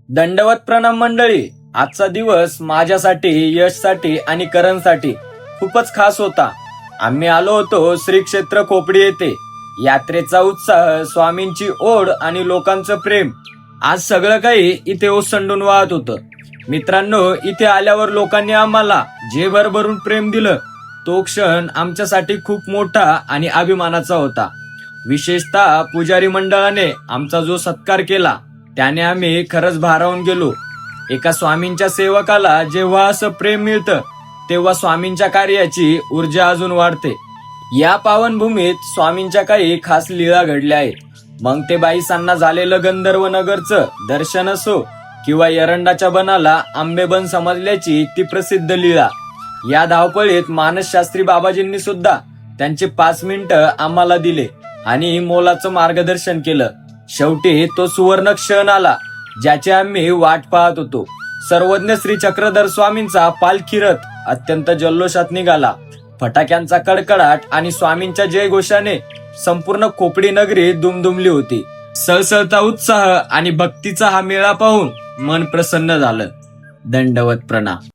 दंडवत प्रणाम मंडळी. आजचा दिवस माझ्यासाठी, यशसाठी आणि करणसाठी खूपच खास होता. आम्ही आलो होतो श्री क्षेत्र खोपडी येथे. यात्रेचा उत्साह, स्वामींची ओढ आणि लोकांचं प्रेम, आज सगळं काही इथे ओसंडून वाहत होतं. मित्रांनो, इथे आल्यावर लोकांनी आम्हाला जे भरभरून प्रेम दिलं, तो क्षण आमच्यासाठी खूप मोठा आणि अभिमानाचा होता. विशेषतः पुजारी मंडळाने आमचा जो सत्कार केला, त्याने आम्ही खरंच भारावून गेलो. एका स्वामींच्या सेवकाला जेव्हा असं प्रेम मिळतं, तेव्हा स्वामींच्या कार्याची ऊर्जा अजून वाढते. या पावनभूमीत स्वामींच्या काही खास लीळा घडल्या आहेत. मग ते बाईसांना झालेलं गंधर्व नगरचं दर्शन असो किंवा एरंडाच्या बनाला आंबेबन समजल्याची ती प्रसिद्ध लीळा. या धावपळीत मानसशास्त्री बाबाजींनी सुद्धा त्यांचे 5 मिनिटं आम्हाला दिले आणि मोलाचं मार्गदर्शन केलं. शेवटी तो सुवर्ण क्षण आला, ज्याची आम्ही वाट पाहत होतो. सर्वज्ञ श्री चक्रधर स्वामींचा पालखी रथ अत्यंत जल्लोषात निघाला. फटाक्यांचा कडकडाट आणि स्वामींच्या जयघोषाने संपूर्ण खोपडी नगरी दुमदुमली होती. सळसळता उत्साह आणि भक्तीचा हा मेळा पाहून मन प्रसन्न झालं. दंडवत प्रणाम.